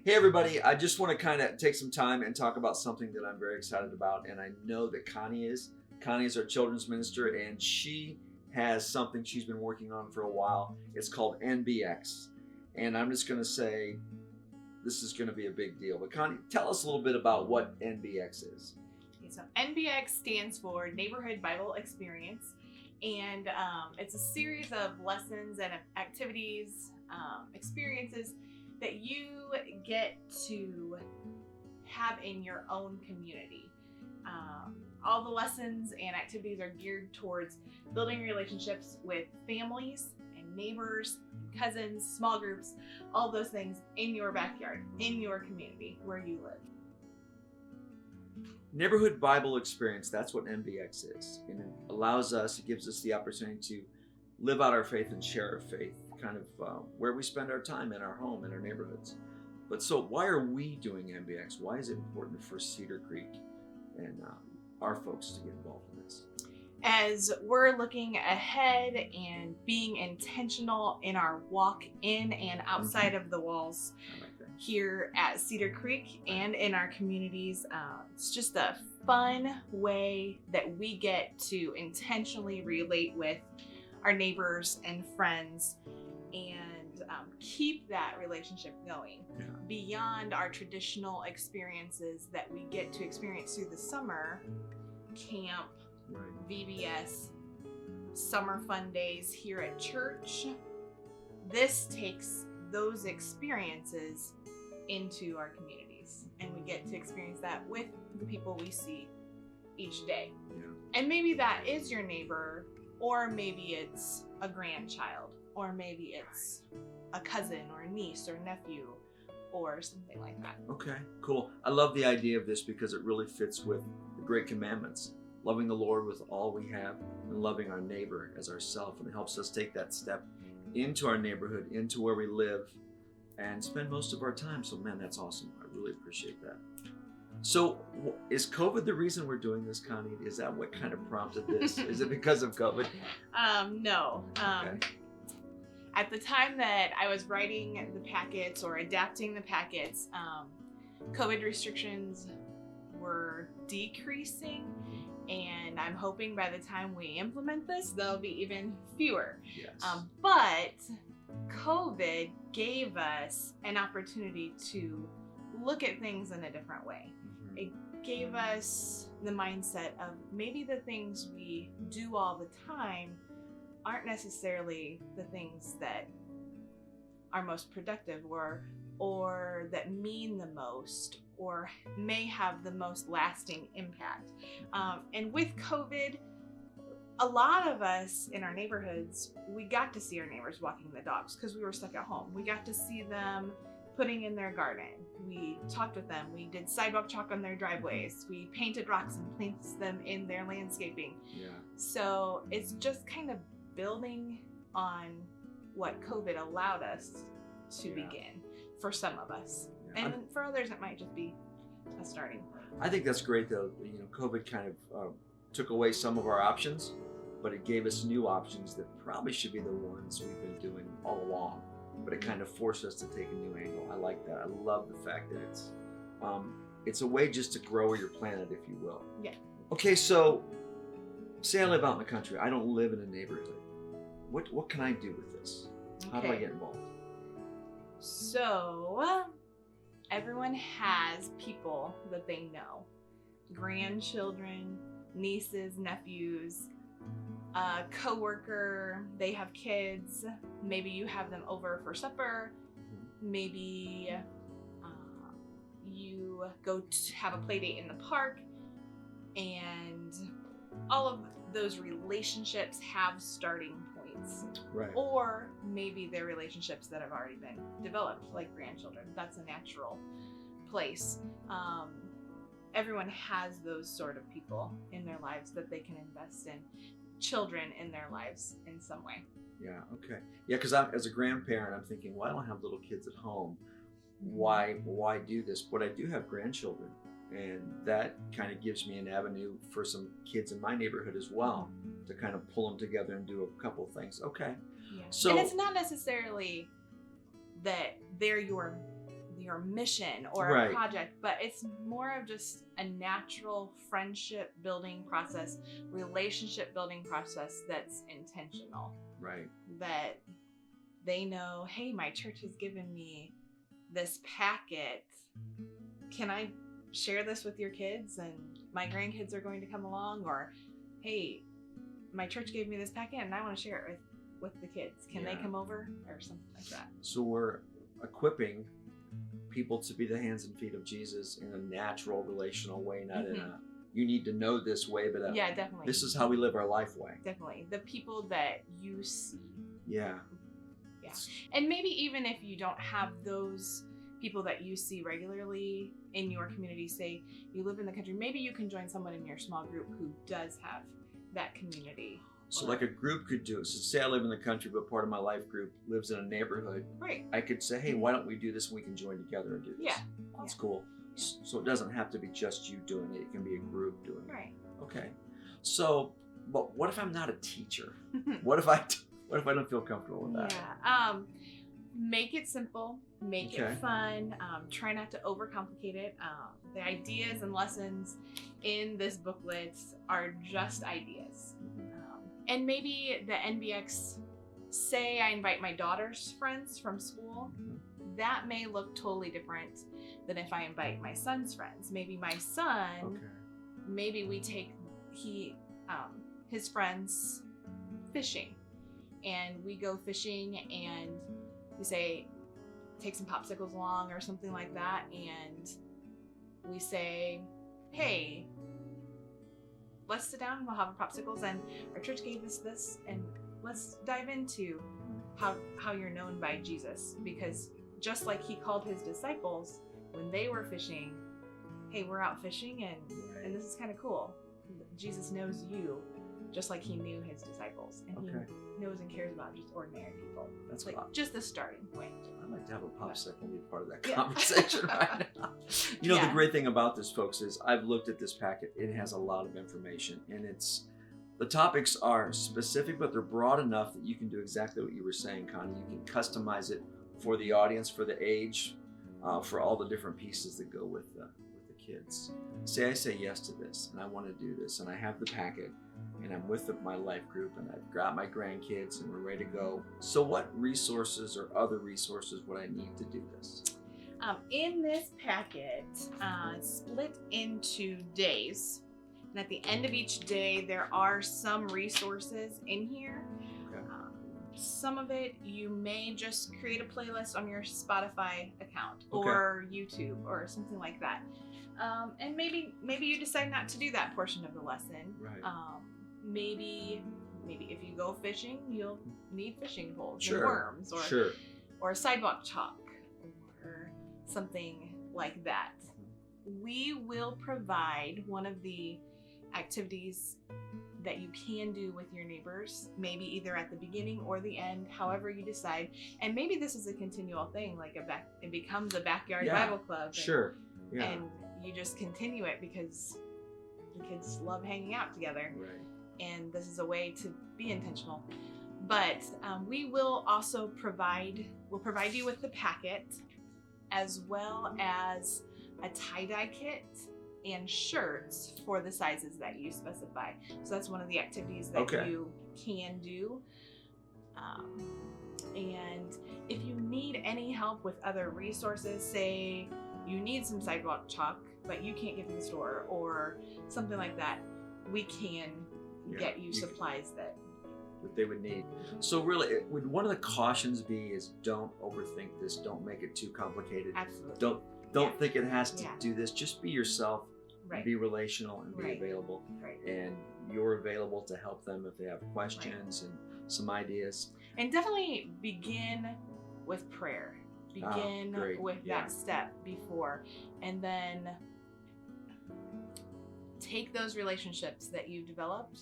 Hey everybody, I just want to kind of take some time and talk about something that I'm very excited about, and I know that Connie is. Connie is our children's minister, and she has something she's been working on for a while. It's called NBX, and I'm just going to say this is going to be a big deal. But Connie, tell us a little bit about what NBX is. Okay, so NBX stands for Neighborhood Bible Experience, and it's a series of lessons and activities, experiences that you get to have in your own community. All the lessons and activities are geared towards building relationships with families and neighbors, cousins, small groups, all those things in your backyard, in your community where you live. Neighborhood Bible Experience, that's what NBX is. And it allows us, it gives us the opportunity to live out our faith and share our faith, kind of where we spend our time in our home, in our neighborhoods. But so why are we doing NBX? Why is it important for Cedar Creek and our folks to get involved in this? As we're looking ahead and being intentional in our walk in and outside of the walls here at Cedar Creek and in our communities, it's just a fun way that we get to intentionally relate with our neighbors and friends and keep that relationship going beyond our traditional experiences that we get to experience through the summer, camp, VBS, summer fun days here at church. This takes those experiences into our communities, and we get to experience that with the people we see each day. And maybe that is your neighbor, or maybe it's a grandchild, or maybe it's a cousin or a niece or nephew or something like that. Okay, cool. I love the idea of this because it really fits with the Great Commandments. Loving the Lord with all we have and loving our neighbor as ourselves. And it helps us take that step into our neighborhood, into where we live, and spend most of our time. So man, that's awesome. I really appreciate that. So is COVID the reason we're doing this, Connie? Is that what kind of prompted this? Is it because of COVID? No. Okay. At the time that I was writing the packets or adapting the packets, COVID restrictions were decreasing, and I'm hoping by the time we implement this, there'll be even fewer. Yes. But COVID gave us an opportunity to look at things in a different way. Mm-hmm. It gave us the mindset of maybe the things we do all the time aren't necessarily the things that are most productive or that mean the most or may have the most lasting impact. And with COVID, a lot of us in our neighborhoods, we got to see our neighbors walking the dogs because we were stuck at home. We got to see them putting in their garden. We talked with them. We did sidewalk chalk on their driveways. We painted rocks and placed them in their landscaping. Yeah. So it's just kind of building on what COVID allowed us to begin for some of us. Yeah. And for others, it might just be a starting point. I think that's great though. You know, COVID kind of took away some of our options, but it gave us new options that probably should be the ones we've been doing all along. But it kind of forced us to take a new angle. I like that. I love the fact that it's a way just to grow your planet, if you will. Yeah. Okay, so say I live out in the country. I don't live in a neighborhood. What can I do with this? How do I get involved? So everyone has people that they know. Grandchildren, nieces, nephews, a coworker, they have kids. Maybe you have them over for supper. Maybe you go to have a play date in the park, and all of those relationships have starting points. Right. Or maybe they're relationships that have already been developed, like grandchildren. That's a natural place. Everyone has those sort of people in their lives that they can invest in. Children in their lives in some way. Yeah, okay. Yeah, because as a grandparent, I'm thinking, well, I don't have little kids at home. Why do this? But I do have grandchildren, and that kind of gives me an avenue for some kids in my neighborhood as well to kind of pull them together and do a couple things. Okay. Yeah. So, and it's not necessarily that they're your mission or a project, but it's more of just a natural friendship building process, relationship building process that's intentional. Right. That they know, hey, my church has given me this packet. Can I share this with your kids? And my grandkids are going to come along. Or, hey, my church gave me this packet and I want to share it with the kids. Can they come over? Or something like that. So we're equipping people to be the hands and feet of Jesus in a natural, relational way, not in a you need to know this way, but definitely. This is how we live our life way. Definitely. The people that you see. Yeah. And maybe even if you don't have those people that you see regularly in your community, say you live in the country, maybe you can join someone in your small group who does have that community. So like a group could do it. So say I live in the country, but part of my life group lives in a neighborhood. Right. I could say, hey, why don't we do this and we can join together and do this? Yeah. That's cool. Yeah. So it doesn't have to be just you doing it. It can be a group doing it. Right. Okay. So, but what if I'm not a teacher? What if I don't feel comfortable with that? Yeah. Make it simple. Make it fun. Try not to overcomplicate it. The ideas and lessons in this booklet are just ideas. And maybe the NBX, say I invite my daughter's friends from school, that may look totally different than if I invite my son's friends. Maybe my son, maybe we take his friends fishing, and we go fishing and we say, take some popsicles along or something like that, and we say, hey, let's sit down and we'll have our popsicles, and our church gave us this, and let's dive into how you're known by Jesus. Because just like he called his disciples when they were fishing, hey, we're out fishing and this is kind of cool. Jesus knows you just like he knew his disciples, and he knows and cares about just ordinary people. That's like just the starting point. I'd like to have a popsicle and be part of that conversation right now. You know, the great thing about this, folks, is I've looked at this packet. It has a lot of information, and the topics are specific, but they're broad enough that you can do exactly what you were saying, Connie. You can customize it for the audience, for the age, for all the different pieces that go with the kids. Say I say yes to this, and I want to do this, and I have the packet, and I'm with my life group, and I've got my grandkids, and we're ready to go. So what resources or other resources would I need to do this? In this packet, split into days. And at the end of each day, there are some resources in here. Some of it, you may just create a playlist on your Spotify account or YouTube or something like that. And maybe you decide not to do that portion of the lesson. Right. Maybe if you go fishing, you'll need fishing poles and worms or sidewalk chalk or something like that. We will provide one of the activities that you can do with your neighbors, maybe either at the beginning or the end, however you decide. And maybe this is a continual thing, like it becomes a backyard Bible club. And you just continue it because the kids love hanging out together. Right. And this is a way to be intentional. But we will also provide you with the packet, as well as a tie-dye kit and shirts for the sizes that you specify. So that's one of the activities that you can do. And if you need any help with other resources, say you need some sidewalk chalk, but you can't get to the store or something like that, we can get you supplies that they would need. So really, one of the cautions is don't overthink this. Don't make it too complicated. Absolutely. Don't think it has to do this. Just be yourself. Be relational and be available. And you're available to help them if they have questions and some ideas. And definitely begin with prayer. Begin with that step before, and then take those relationships that you've developed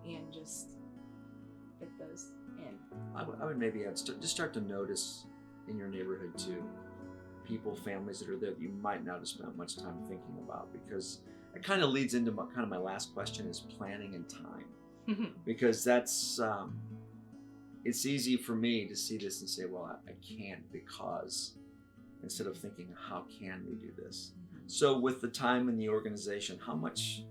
and just fit those in. I would maybe just start to notice in your neighborhood too, people, families that are there that you might not have spent much time thinking about, because it kind of leads into my last question is planning and time. Because that's it's easy for me to see this and say, well, I can't because, instead of thinking, how can we do this? So with the time in the organization, how much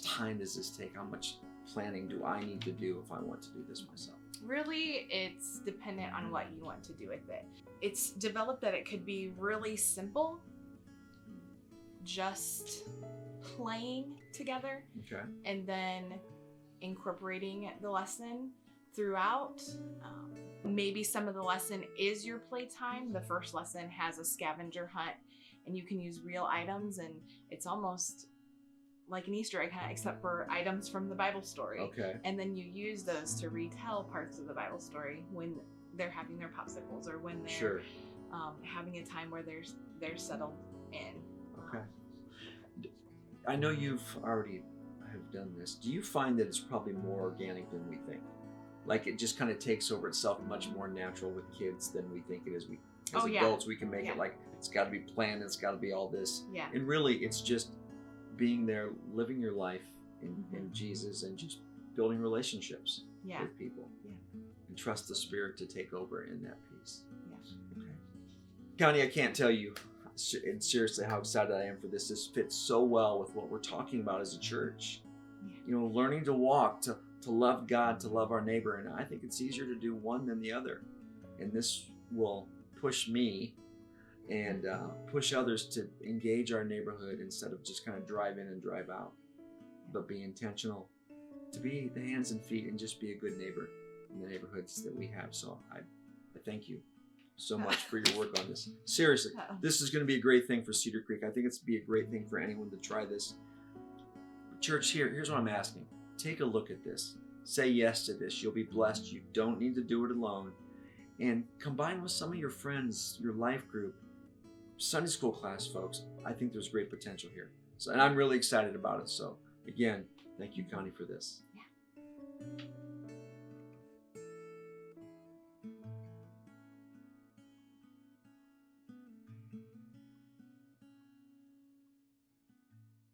time does this take? How much planning do I need to do if I want to do this myself? Really, it's dependent on what you want to do with it. It's developed that it could be really simple, just playing together, Okay. and then incorporating the lesson throughout. Maybe some of the lesson is your playtime. The first lesson has a scavenger hunt, and you can use real items, and it's almost like an Easter egg hunt, except for items from the Bible story. Okay. And then you use those to retell parts of the Bible story when they're having their popsicles, or when they're Sure. having a time where they're settled in. Okay. I know you've already have done this. Do you find that it's probably more organic than we think? Like it just kind of takes over itself, much more natural with kids than we think it is. As adults, we can make it like it's got to be planned, it's got to be all this. Yeah. And really, it's just being there, living your life in Jesus, and just building relationships with people. Yeah. And trust the Spirit to take over in that piece. Yeah. Okay. Connie, I can't tell you, and seriously, how excited I am for this. This fits so well with what we're talking about as a church. Yeah. You know, learning to walk, to love God, to love our neighbor. And I think it's easier to do one than the other. And this will push me and push others to engage our neighborhood instead of just kind of drive in and drive out, but be intentional, to be the hands and feet and just be a good neighbor in the neighborhoods that we have. So I thank you so much for your work on this. Seriously, this is going to be a great thing for Cedar Creek. I think it's be a great thing for anyone to try this. Church, here's what I'm asking. Take a look at this. Say yes to this. You'll be blessed. You don't need to do it alone. And combine with some of your friends, your life group, Sunday school class folks. I think there's great potential here. So, and I'm really excited about it. So again, thank you, Connie, for this.